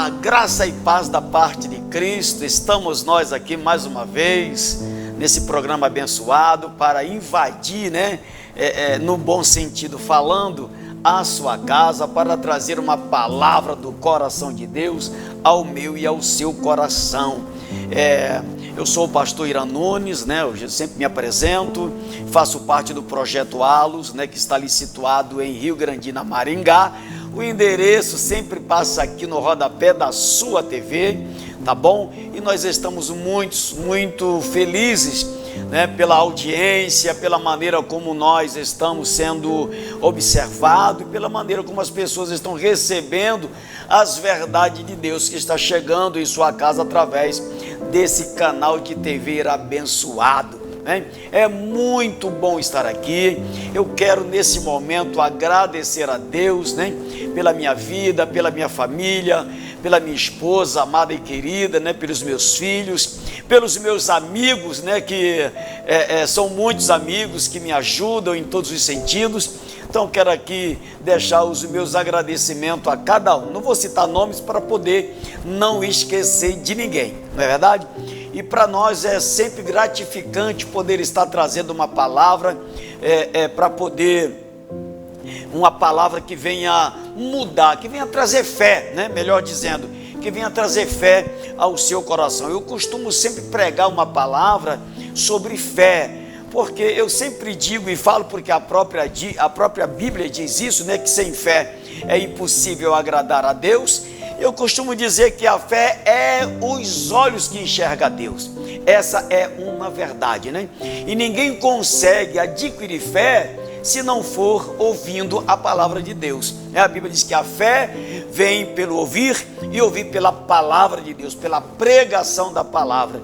A graça e paz da parte de Cristo. Estamos nós aqui mais uma vez nesse programa abençoado para invadir, no bom sentido falando, a sua casa, para trazer uma palavra do coração de Deus ao meu e ao seu coração. Eu sou o pastor Irã Nunes, eu sempre me apresento, faço parte do projeto Alos, que está ali situado em Rio Grandina, Maringá. O endereço sempre passa aqui no rodapé da sua TV, tá bom? E nós estamos muito felizes, pela audiência, pela maneira como nós estamos sendo observados e pela maneira como as pessoas estão recebendo as verdades de Deus que está chegando em sua casa através desse canal de TV abençoado. É muito bom estar aqui. Eu quero nesse momento agradecer a Deus, pela minha vida, pela minha família, pela minha esposa amada e querida, pelos meus filhos, pelos meus amigos, que são muitos amigos que me ajudam em todos os sentidos. Então quero aqui deixar os meus agradecimentos a cada um. Não vou citar nomes para poder não esquecer de ninguém, não é verdade? E para nós é sempre gratificante poder estar trazendo uma palavra, para poder, uma palavra que venha mudar, que venha trazer fé, melhor dizendo, que venha trazer fé ao seu coração. Eu costumo sempre pregar uma palavra sobre fé, porque eu sempre digo e falo, porque a própria Bíblia diz isso, que sem fé é impossível agradar a Deus. Eu costumo dizer que a fé é os olhos que enxergam a Deus. Essa é uma verdade, E ninguém consegue adquirir fé se não for ouvindo a palavra de Deus. A Bíblia diz que a fé vem pelo ouvir e ouvir pela palavra de Deus, pela pregação da palavra.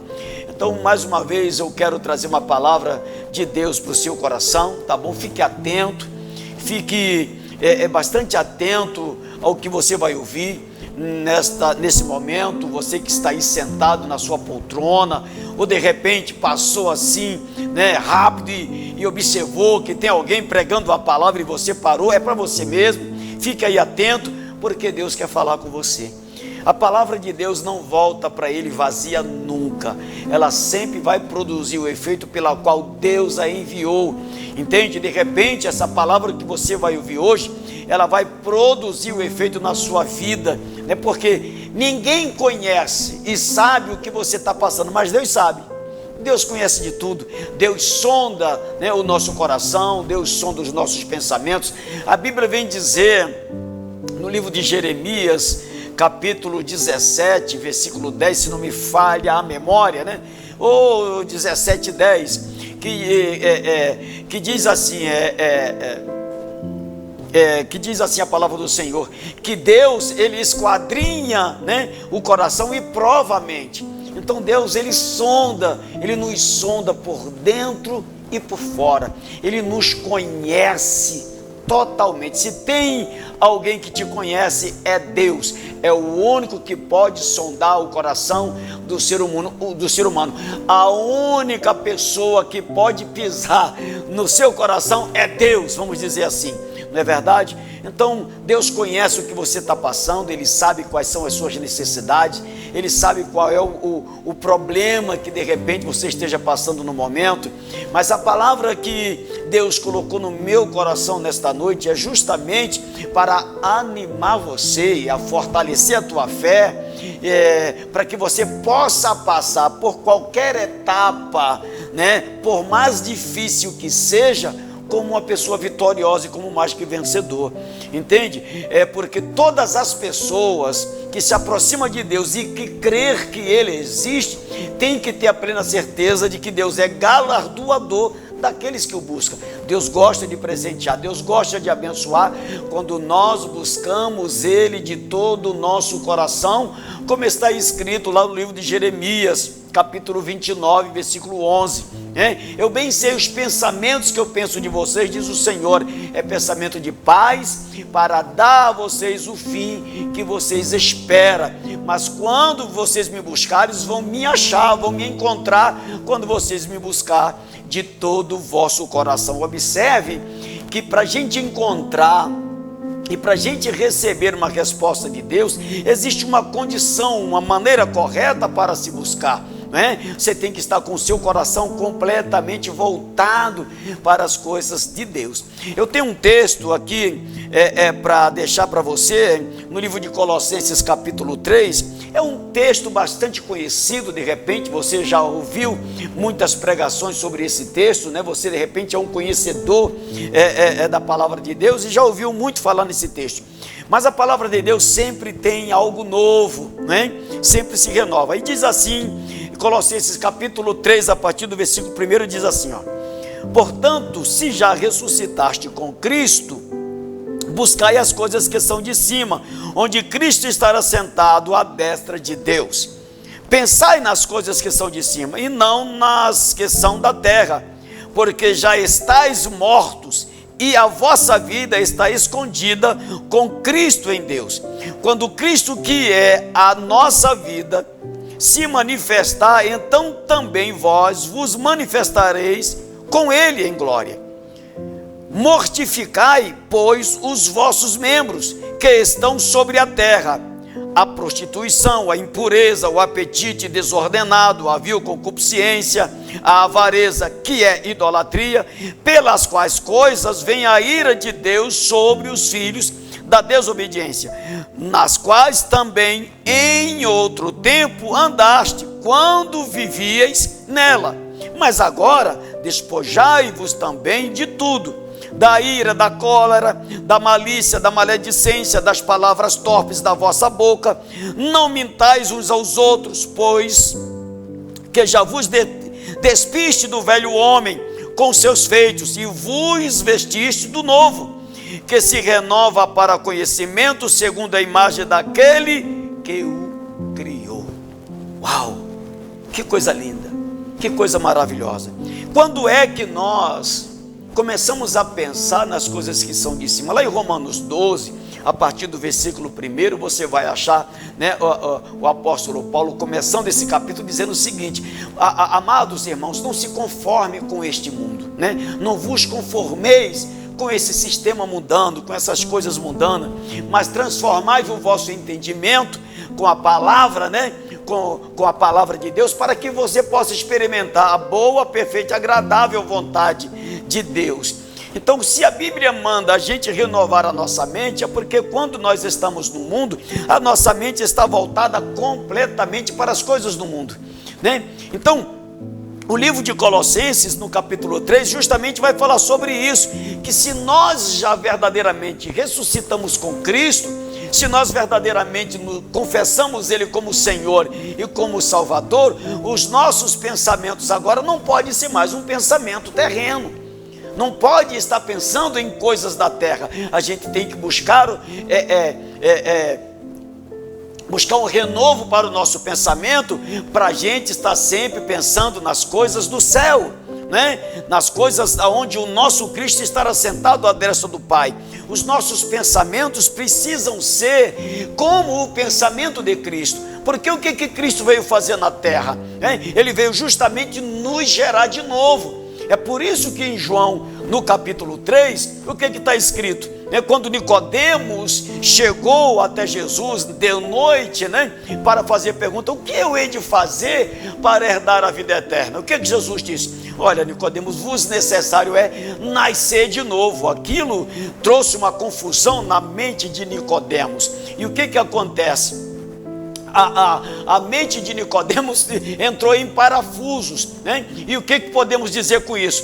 Então, mais uma vez, eu quero trazer uma palavra de Deus para o seu coração, tá bom? Fique atento, fique bastante atento ao que você vai ouvir. Nesse momento, você que está aí sentado na sua poltrona, ou de repente passou assim, rápido e observou que tem alguém pregando a palavra e você parou, é para você mesmo. Fique aí atento, porque Deus quer falar com você. A palavra de Deus não volta para Ele vazia nunca. Ela sempre vai produzir o efeito pela qual Deus a enviou. Entende? De repente, essa palavra que você vai ouvir hoje, ela vai produzir o efeito na sua vida, porque ninguém conhece e sabe o que você está passando, mas Deus sabe. Deus conhece de tudo. Deus sonda, o nosso coração, Deus sonda os nossos pensamentos. A Bíblia vem dizer no livro de Jeremias, capítulo 17, versículo 10, se não me falha a memória, ou 17:10, que diz assim, que diz assim a palavra do Senhor, que Deus, Ele esquadrinha, o coração e prova a mente. Então Deus, Ele nos sonda por dentro e por fora. Ele nos conhece totalmente. Se tem alguém que te conhece, é Deus. É o único que pode sondar o coração do ser humano. A única pessoa que pode pisar no seu coração é Deus, vamos dizer assim. Não é verdade? Então, Deus conhece o que você está passando, Ele sabe quais são as suas necessidades, Ele sabe qual é o problema que de repente você esteja passando no momento. Mas a palavra que Deus colocou no meu coração nesta noite é justamente para animar você e a fortalecer a tua fé, para que você possa passar por qualquer etapa, por mais difícil que seja, como uma pessoa vitoriosa e como mais que vencedor, entende? Porque todas as pessoas que se aproximam de Deus e que crer que Ele existe, tem que ter a plena certeza de que Deus é galardoador daqueles que o buscam. Deus gosta de presentear, Deus gosta de abençoar quando nós buscamos Ele de todo o nosso coração, como está escrito lá no livro de Jeremias, capítulo 29, versículo 11. Eu bem sei os pensamentos que eu penso de vocês, diz o Senhor, é pensamento de paz, para dar a vocês o fim que vocês esperam. Mas quando vocês me buscarem, vão me achar, vão me encontrar, quando vocês me buscar de todo o vosso coração. Observe que para a gente encontrar E para a gente receber uma resposta de Deus, existe uma condição, uma maneira correta para se buscar, né? Você tem que estar com o seu coração completamente voltado para as coisas de Deus. Eu tenho um texto aqui para deixar para você, no livro de Colossenses capítulo 3, é um texto bastante conhecido, de repente você já ouviu muitas pregações sobre esse texto, né? Você de repente é um conhecedor da palavra de Deus e já ouviu muito falar nesse texto. Mas a palavra de Deus sempre tem algo novo, né? Sempre se renova. E diz assim, Colossenses capítulo 3, a partir do versículo 1, diz assim, ó: portanto, se já ressuscitaste com Cristo, buscai as coisas que são de cima, onde Cristo estará sentado à destra de Deus. Pensai nas coisas que são de cima, e não nas que são da terra, porque já estáis mortos, e a vossa vida está escondida com Cristo em Deus. Quando Cristo, que é a nossa vida, se manifestar, então também vós vos manifestareis com Ele em glória. Mortificai, pois, os vossos membros que estão sobre a terra: a prostituição, a impureza, o apetite desordenado, a vil concupiscência, a avareza, que é idolatria, pelas quais coisas vem a ira de Deus sobre os filhos da desobediência, nas quais também em outro tempo andaste, quando vivíeis nela. Mas agora despojai-vos também de tudo: da ira, da cólera, da malícia, da maledicência, das palavras torpes da vossa boca. Não mintais uns aos outros, pois que já vos despiste do velho homem com seus feitos, e vos vestiste do novo, que se renova para conhecimento segundo a imagem daquele que o criou. Uau! Que coisa linda! Que coisa maravilhosa! Quando é que nós começamos a pensar nas coisas que são de cima? Lá em Romanos 12, a partir do versículo 1, você vai achar, né, o apóstolo Paulo começando esse capítulo dizendo o seguinte: amados irmãos, não se conforme com este mundo, né? Não vos conformeis com esse sistema mundano, com essas coisas mundanas, mas transformai o vosso entendimento com a palavra, né? Com a palavra de Deus, para que você possa experimentar a boa, perfeita e agradável vontade de Deus. Então, se a Bíblia manda a gente renovar a nossa mente, é porque quando nós estamos no mundo, a nossa mente está voltada completamente para as coisas do mundo, né? Então, o livro de Colossenses, no capítulo 3, justamente vai falar sobre isso, que se nós já verdadeiramente ressuscitamos com Cristo, se nós verdadeiramente confessamos Ele como Senhor e como Salvador, os nossos pensamentos agora não podem ser mais um pensamento terreno, não pode estar pensando em coisas da terra. A gente tem que buscar um renovo para o nosso pensamento, para a gente estar sempre pensando nas coisas do céu, né? Nas coisas onde o nosso Cristo estará sentado à destra do Pai. Os nossos pensamentos precisam ser como o pensamento de Cristo, porque o que Cristo veio fazer na terra, né? Ele veio justamente nos gerar de novo. É por isso que em João, no capítulo 3, o que está escrito? Quando Nicodemos chegou até Jesus de noite, né, para fazer pergunta: o que eu hei de fazer para herdar a vida eterna? O que Jesus disse? Olha, Nicodemos, vos necessário é nascer de novo. Aquilo trouxe uma confusão na mente de Nicodemos. E o que acontece? A mente de Nicodemos entrou em parafusos, né? E o que podemos dizer com isso?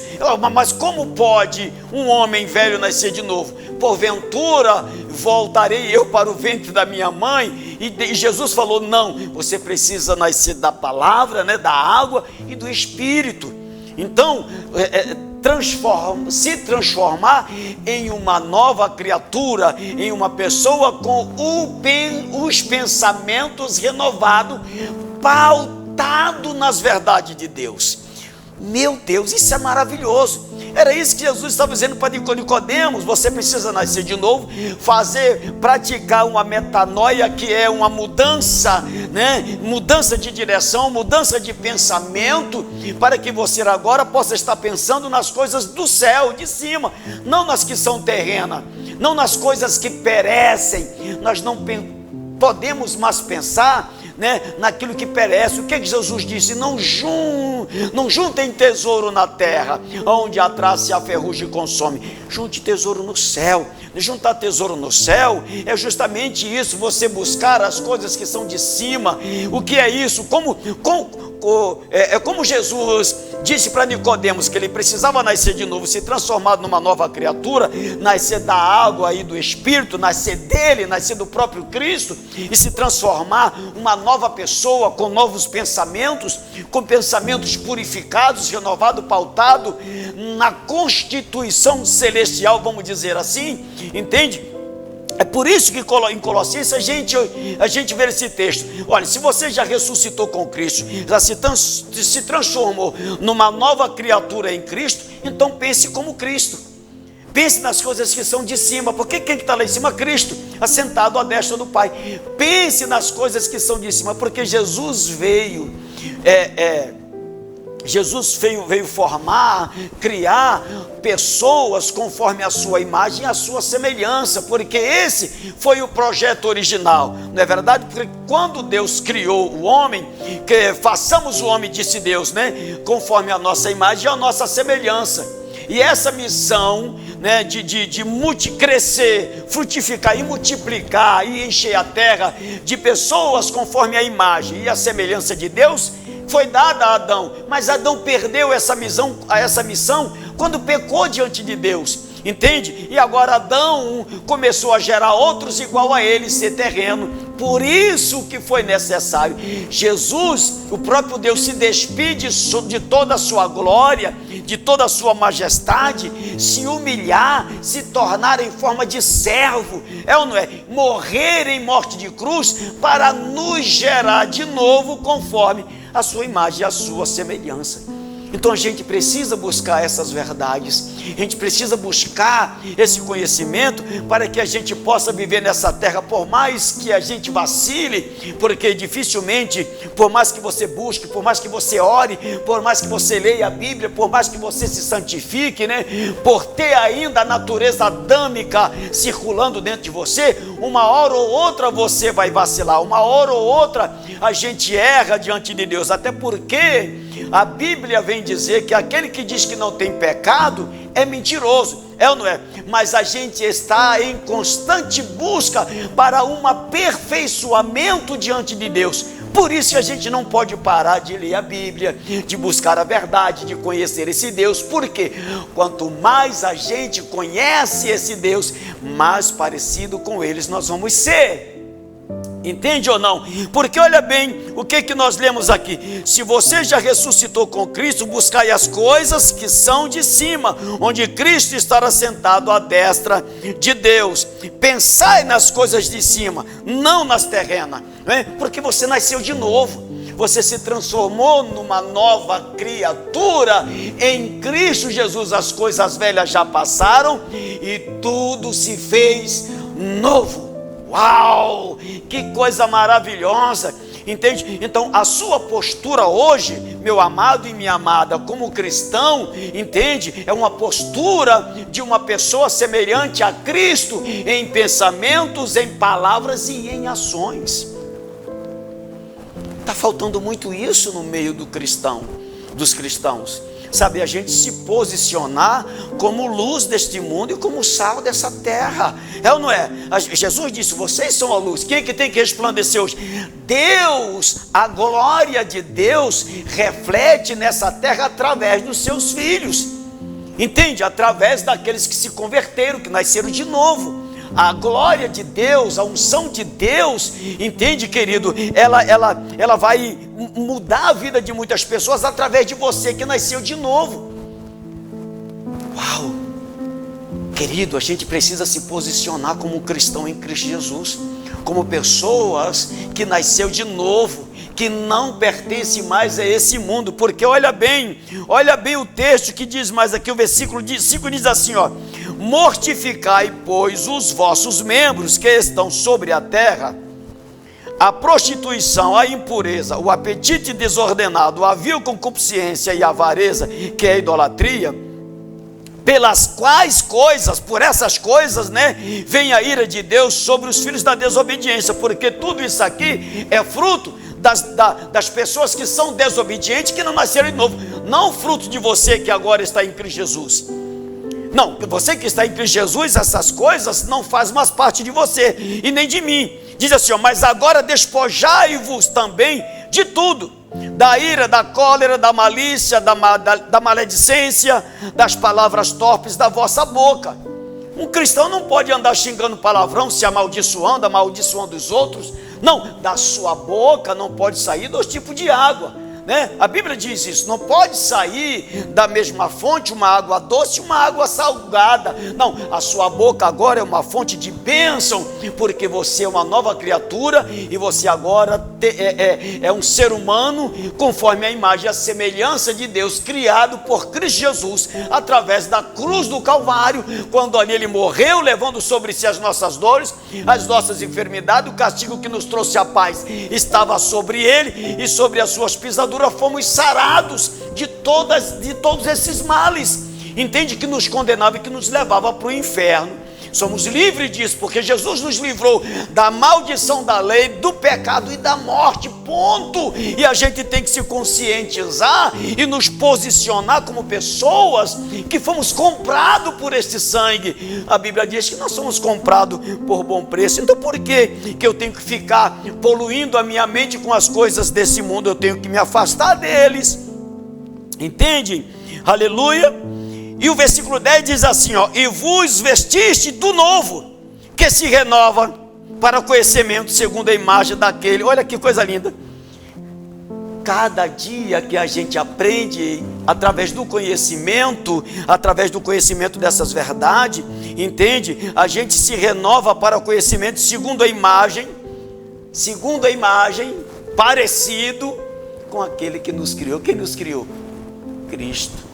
Mas como pode um homem velho nascer de novo? Porventura voltarei eu para o ventre da minha mãe? E Jesus falou: não, você precisa nascer da palavra, né? Da água e do Espírito. Então, se transformar em uma nova criatura, em uma pessoa com os pensamentos renovados, pautado nas verdades de Deus. Meu Deus, isso é maravilhoso. Era isso que Jesus estava dizendo para Nicodemos: você precisa nascer de novo, praticar uma metanoia, que é uma mudança, né? Mudança de direção, mudança de pensamento, para que você agora possa estar pensando nas coisas do céu, de cima, não nas que são terrenas, não nas coisas que perecem. Nós não podemos mais pensar, né, naquilo que perece. O que Jesus disse? Não juntem tesouro na terra, onde a traça e a ferrugem consome. Junte tesouro no céu. Juntar tesouro no céu é justamente isso, você buscar as coisas que são de cima. O que é isso? Como Jesus disse para Nicodemos que ele precisava nascer de novo, se transformar numa nova criatura, nascer da água e do Espírito, nascer dele, nascer do próprio Cristo, e se transformar uma nova pessoa, com novos pensamentos, com pensamentos purificados, renovado, pautado na constituição celestial, vamos dizer assim, entende? É por isso que em Colossenses a gente vê esse texto. Olha, se você já ressuscitou com Cristo, já se transformou numa nova criatura em Cristo, então pense como Cristo. Pense nas coisas que são de cima, porque quem está lá em cima? Cristo, assentado à destra do Pai. Pense nas coisas que são de cima, porque Jesus veio formar, criar pessoas conforme a sua imagem e a sua semelhança, porque esse foi o projeto original, não é verdade? Porque quando Deus criou o homem, que façamos o homem, disse Deus, né, conforme a nossa imagem e a nossa semelhança. E essa missão, né, de crescer, frutificar e multiplicar e encher a terra de pessoas conforme a imagem e a semelhança de Deus, foi dada a Adão. Mas Adão perdeu essa missão quando pecou diante de Deus, entende? E agora Adão começou a gerar outros igual a ele, ser terreno. Por isso que foi necessário Jesus, o próprio Deus, se despide de toda a sua glória, de toda a sua majestade, se humilhar, se tornar em forma de servo, é ou não é? Morrer em morte de cruz, para nos gerar de novo conforme a sua imagem e a sua semelhança. Então a gente precisa buscar essas verdades, a gente precisa buscar esse conhecimento, para que a gente possa viver nessa terra, por mais que a gente vacile, porque dificilmente, por mais que você busque, por mais que você ore, por mais que você leia a Bíblia, por mais que você se santifique, né, por ter ainda a natureza adâmica circulando dentro de você, uma hora ou outra você vai vacilar, uma hora ou outra a gente erra diante de Deus, até porque a Bíblia vem dizer que aquele que diz que não tem pecado é mentiroso, é ou não é? Mas a gente está em constante busca para um aperfeiçoamento diante de Deus. Por isso que a gente não pode parar de ler a Bíblia, de buscar a verdade, de conhecer esse Deus. Porque quanto mais a gente conhece esse Deus, mais parecido com eles nós vamos ser. Entende ou não? Porque olha bem o que nós lemos aqui: se você já ressuscitou com Cristo, buscai as coisas que são de cima, onde Cristo estará sentado à destra de Deus. Pensai nas coisas de cima, não nas terrenas, né? Porque você nasceu de novo, você se transformou numa nova criatura em Cristo Jesus. As coisas velhas já passaram e tudo se fez novo. Uau, que coisa maravilhosa, entende? Então a sua postura hoje, meu amado e minha amada, como cristão, entende? É uma postura de uma pessoa semelhante a Cristo, em pensamentos, em palavras e em ações. Está faltando muito isso no meio dos cristãos. Sabe, a gente se posicionar como luz deste mundo e como sal dessa terra, é ou não é? Jesus disse: vocês são a luz. Quem é que tem que resplandecer hoje? Deus, a glória de Deus reflete nessa terra através dos seus filhos, entende? Através daqueles que se converteram, que nasceram de novo. A glória de Deus, a unção de Deus, entende, querido? Ela vai mudar a vida de muitas pessoas através de você que nasceu de novo. Uau! Querido, a gente precisa se posicionar como cristão em Cristo Jesus, como pessoas que nasceu de novo, que não pertence mais a esse mundo, porque olha bem o texto que diz mais aqui, o versículo 5 diz assim, ó: mortificai, pois, os vossos membros que estão sobre a terra, a prostituição, a impureza, o apetite desordenado, a vil concupiscência e a avareza, que é a idolatria, pelas quais coisas, por essas coisas, vem a ira de Deus sobre os filhos da desobediência, porque tudo isso aqui é fruto das pessoas que são desobedientes, que não nasceram de novo, não fruto de você que agora está em Cristo Jesus. Não, você que está em Cristo Jesus, essas coisas não fazem mais parte de você e nem de mim. Diz assim, ó: mas agora despojai-vos também de tudo, da ira, da cólera, da malícia, da maledicência, das palavras torpes da vossa boca. Um cristão não pode andar xingando palavrão, se amaldiçoando os outros. Não, da sua boca não pode sair 2 tipos de água, A Bíblia diz isso, não pode sair da mesma fonte uma água doce e uma água salgada. Não, a sua boca agora é uma fonte de bênção, porque você é uma nova criatura e você agora é um ser humano conforme a imagem e a semelhança de Deus, criado por Cristo Jesus, através da cruz do Calvário, quando ali ele morreu, levando sobre si as nossas dores, as nossas enfermidades. O castigo que nos trouxe a paz estava sobre ele, e sobre as suas pisaduras fomos sarados de todos esses males. Entende? Que nos condenava e que nos levava para o inferno. Somos livres disso, porque Jesus nos livrou da maldição da lei, do pecado e da morte, ponto. E a gente tem que se conscientizar e nos posicionar como pessoas que fomos comprados por este sangue. A Bíblia diz que nós somos comprados por bom preço. Então por que eu tenho que ficar poluindo a minha mente com as coisas desse mundo? Eu tenho que me afastar deles. Entende? Aleluia. E o versículo 10 diz assim, ó: e vos vestiste do novo, que se renova para o conhecimento segundo a imagem daquele. Olha que coisa linda. Cada dia que a gente aprende através do conhecimento dessas verdades, entende? A gente se renova para o conhecimento segundo a imagem, parecido com aquele que nos criou. Quem nos criou? Cristo.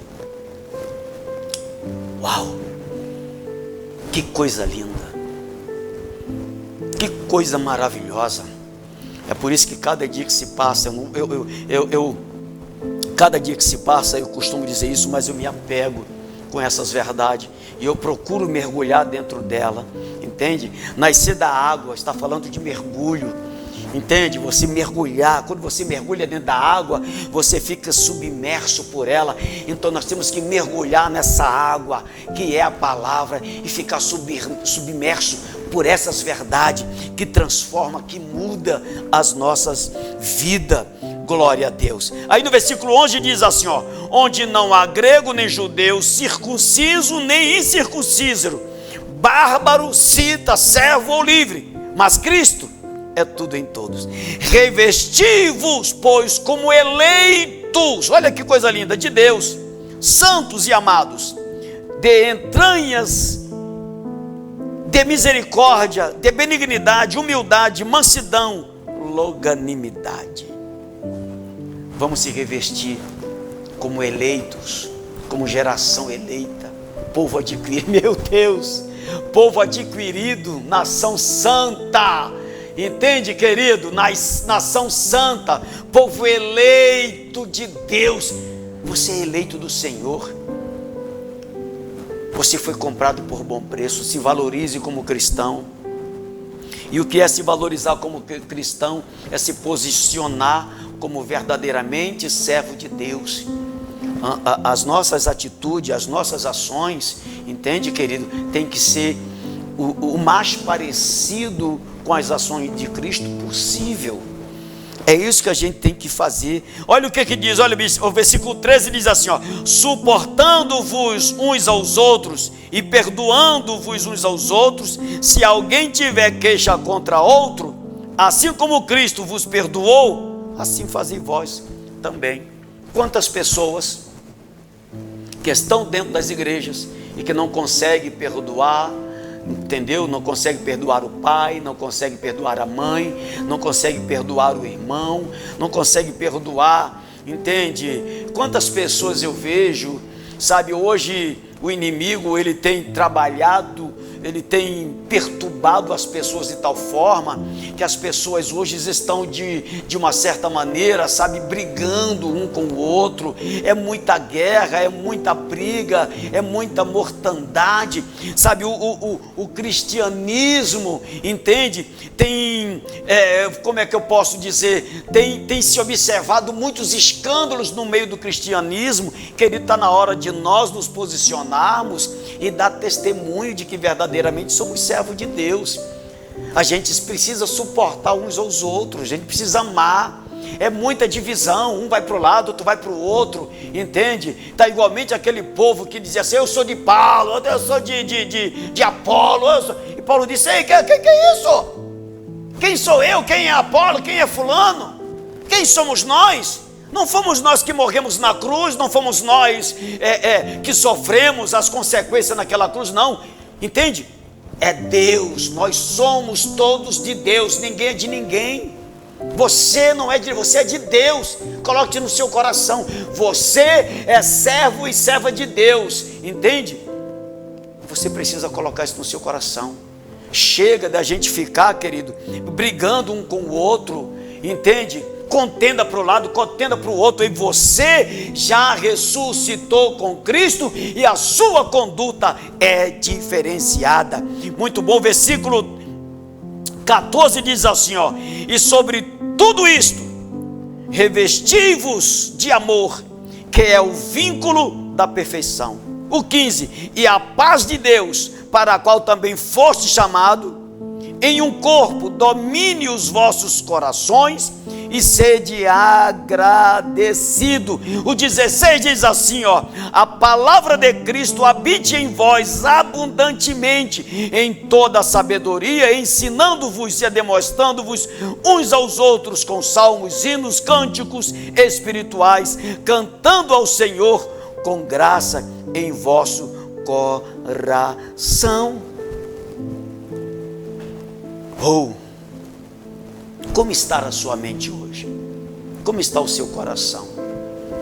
Uau! Que coisa linda! Que coisa maravilhosa! É por isso que cada dia que se passa, cada dia que se passa, eu costumo dizer isso, mas eu me apego com essas verdades e eu procuro mergulhar dentro dela, entende? Nascer da água está falando de mergulho. Entende? Você mergulhar, quando você mergulha dentro da água, você fica submerso por ela. Então nós temos que mergulhar nessa água, que é a palavra, e ficar submerso por essas verdades que transforma, que muda as nossas vidas. Glória a Deus. Aí no versículo 11 diz assim, ó: onde não há grego nem judeu, circunciso nem incircunciso, bárbaro, cita, servo ou livre, mas Cristo é tudo em todos. Revesti-vos, pois, como eleitos, olha que coisa linda, de Deus, santos e amados, de entranhas, de misericórdia, de benignidade, humildade, mansidão, longanimidade. Vamos se revestir como eleitos, como geração eleita, povo adquirido, meu Deus, povo adquirido, nação santa. Entende, querido? Nação santa, povo eleito de Deus. Você é eleito do Senhor. Você foi comprado por bom preço. Se valorize como cristão. E o que é se valorizar como cristão? É se posicionar como verdadeiramente servo de Deus. As nossas atitudes, as nossas ações, entende, querido? Tem que ser o mais parecido com as ações de Cristo possível. É isso que a gente tem que fazer. Olha o que diz, olha o versículo 13 diz assim, ó: suportando-vos uns aos outros e perdoando-vos uns aos outros, se alguém tiver queixa contra outro, assim como Cristo vos perdoou, assim fazei vós também. Quantas pessoas que estão dentro das igrejas e que não conseguem perdoar, entendeu? Não consegue perdoar o pai, não consegue perdoar a mãe, não consegue perdoar o irmão, não consegue perdoar, entende? Quantas pessoas eu vejo, sabe, hoje o inimigo, ele tem trabalhado, ele tem perturbado as pessoas de tal forma que as pessoas hoje estão de uma certa maneira, sabe, brigando um com o outro. É muita guerra, é muita briga, é muita mortandade, sabe, o cristianismo, entende, tem, como é que eu posso dizer, tem se observado muitos escândalos no meio do cristianismo. Querido, está na hora de nós nos posicionarmos e dar testemunho de que verdadeiramente somos servos de Deus. A gente precisa suportar uns aos outros, a gente precisa amar. É muita divisão, um vai para o lado, outro vai para o outro, entende? Está igualmente aquele povo que dizia assim: eu sou de Paulo, eu sou de Apolo, e Paulo disse: ei, que é isso? Quem sou eu? Quem é Apolo? Quem é fulano? Quem somos nós? Não fomos nós que morremos na cruz, não fomos nós que sofremos as consequências naquela cruz, não, entende? É Deus, nós somos todos de Deus, ninguém é de ninguém. Você não é de, você é de Deus. Coloque no seu coração, você é servo e serva de Deus, entende? Você precisa colocar isso no seu coração. Chega da gente ficar, querido, brigando um com o outro, entende? Contenda para o lado, contenda para o outro. E você já ressuscitou com Cristo e a sua conduta é diferenciada. Muito bom, versículo 14 diz assim, ó: e sobre tudo isto revesti-vos de amor, que é o vínculo da perfeição. O 15: e a paz de Deus, para a qual também foste chamado em um corpo, domine os vossos corações e sede agradecido. O 16 diz assim, ó: a palavra de Cristo habite em vós abundantemente em toda a sabedoria, ensinando-vos e demonstrando-vos uns aos outros com salmos, hinos, cânticos espirituais, cantando ao Senhor com graça em vosso coração. Como está a sua mente hoje? Como está o seu coração?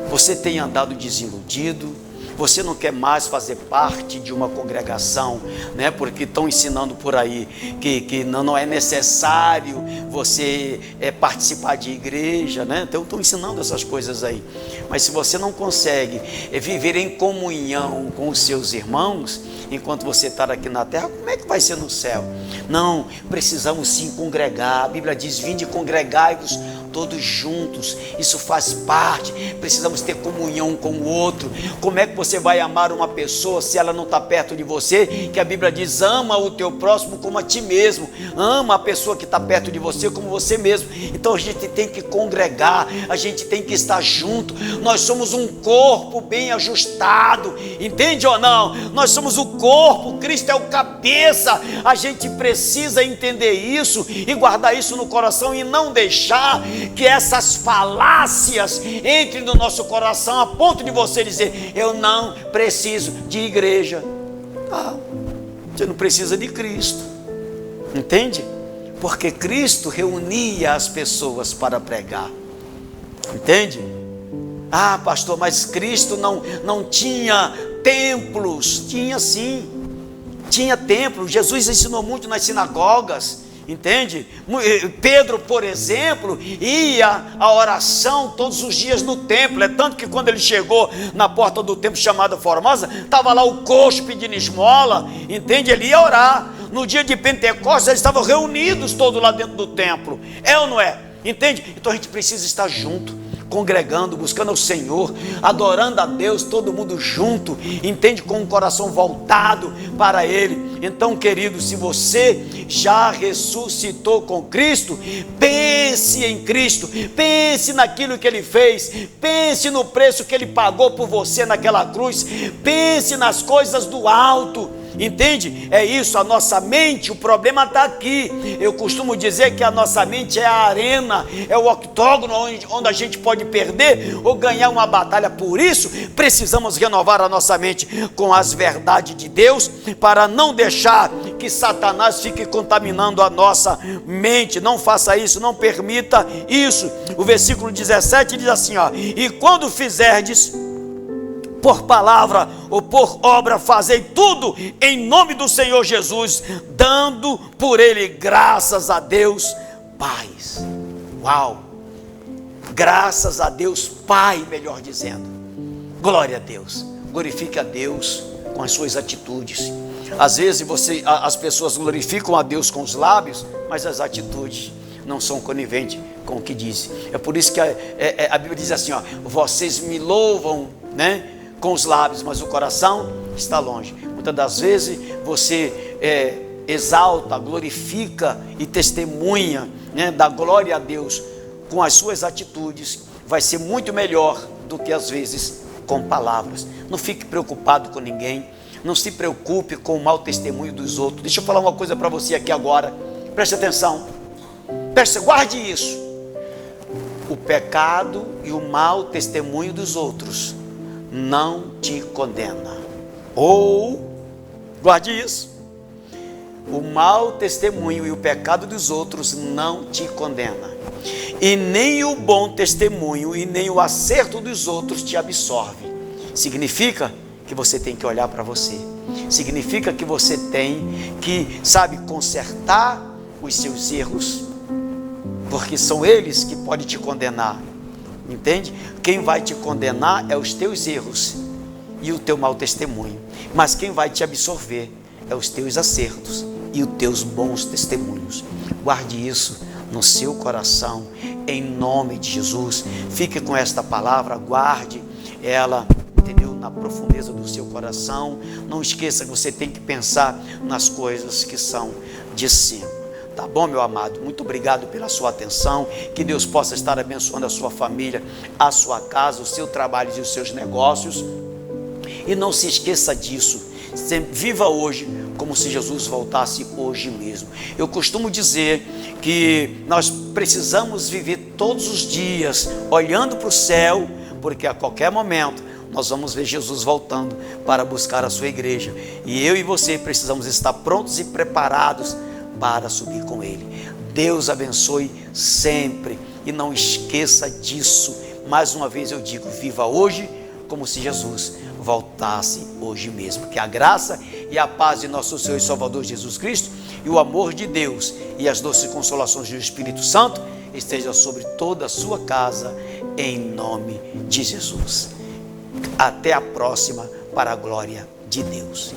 Você tem andado desiludido? Você não quer mais fazer parte de uma congregação, né? Porque estão ensinando por aí que não é necessário você participar de igreja, né? Então estão ensinando essas coisas aí. Mas se você não consegue viver em comunhão com os seus irmãos enquanto você está aqui na terra, como é que vai ser no céu? Não, precisamos sim congregar. A Bíblia diz: vinde e congregai-vos todos juntos. Isso faz parte. Precisamos ter comunhão um com o outro. Como é que você vai amar uma pessoa se ela não está perto de você? Que a Bíblia diz: ama o teu próximo como a ti mesmo. Ama a pessoa que está perto de você como você mesmo. Então a gente tem que congregar, a gente tem que estar junto. Nós somos um corpo bem ajustado, entende ou não? Nós somos o corpo, Cristo é o cabeça. A gente precisa entender isso e guardar isso no coração e não deixar que essas falácias entrem no nosso coração a ponto de você dizer: eu não preciso de igreja. Você não precisa de Cristo, entende? Porque Cristo reunia as pessoas para pregar, entende? Pastor, mas Cristo não tinha templos. Tinha sim, tinha templo. Jesus ensinou muito nas sinagogas, entende? Pedro, por exemplo, ia à oração todos os dias no templo. É tanto que quando ele chegou na porta do templo chamada Formosa, estava lá o coxo pedindo esmola, entende? Ele ia orar. No dia de Pentecostes eles estavam reunidos todos lá dentro do templo. É ou não é? Entende? Então a gente precisa estar junto, congregando, buscando ao Senhor, adorando a Deus, todo mundo junto, entende? Com o coração voltado para Ele. Então, querido, se você já ressuscitou com Cristo, pense em Cristo, pense naquilo que Ele fez, pense no preço que Ele pagou por você naquela cruz, pense nas coisas do alto, entende? É isso, a nossa mente, o problema está aqui. Eu costumo dizer que a nossa mente é a arena, é o octógono onde a gente pode perder ou ganhar uma batalha. Por isso, precisamos renovar a nossa mente com as verdades de Deus, para não deixar que Satanás fique contaminando a nossa mente. Não faça isso, não permita isso. O versículo 17 diz assim, ó: e quando fizerdes por palavra ou por obra, fazei tudo em nome do Senhor Jesus, dando por ele graças a Deus Pai. Uau! Graças a Deus Pai, melhor dizendo. Glória a Deus. Glorifique a Deus com as suas atitudes. Às vezes as pessoas glorificam a Deus com os lábios, mas as atitudes não são coniventes com o que dizem. É por isso que a Bíblia diz assim, ó: vocês me louvam, né, com os lábios, mas o coração está longe. Muitas das vezes você exalta, glorifica e testemunha, né, da glória a Deus com as suas atitudes. Vai ser muito melhor do que às vezes com palavras. Não fique preocupado com ninguém. Não se preocupe com o mau testemunho dos outros. Deixa eu falar uma coisa para você aqui agora. Preste atenção. Guarde isso. O pecado e o mau testemunho dos outros não te condena. Ou, guarde isso. O mau testemunho e o pecado dos outros não te condena. E nem o bom testemunho e nem o acerto dos outros te absorve. Significa que você tem que olhar para você. Significa que você tem que, consertar os seus erros, porque são eles que podem te condenar. Entende? Quem vai te condenar é os teus erros e o teu mau testemunho. Mas quem vai te absorver é os teus acertos e os teus bons testemunhos. Guarde isso no seu coração, em nome de Jesus. Fique com esta palavra, guarde ela, entendeu? Na profundeza do seu coração. Não esqueça que você tem que pensar nas coisas que são de cima. Tá bom, meu amado? Muito obrigado pela sua atenção. Que Deus possa estar abençoando a sua família, a sua casa, o seu trabalho e os seus negócios. E não se esqueça disso. Viva hoje como se Jesus voltasse hoje mesmo. Eu costumo dizer que nós precisamos viver todos os dias olhando para o céu, porque a qualquer momento nós vamos ver Jesus voltando para buscar a sua igreja. E eu e você precisamos estar prontos e preparados para subir com Ele. Deus abençoe sempre e não esqueça disso. Mais uma vez eu digo, viva hoje como se Jesus voltasse hoje mesmo. Que a graça e a paz de nosso Senhor e Salvador Jesus Cristo e o amor de Deus e as doces consolações do Espírito Santo esteja sobre toda a sua casa, em nome de Jesus. Até a próxima, para a glória de Deus.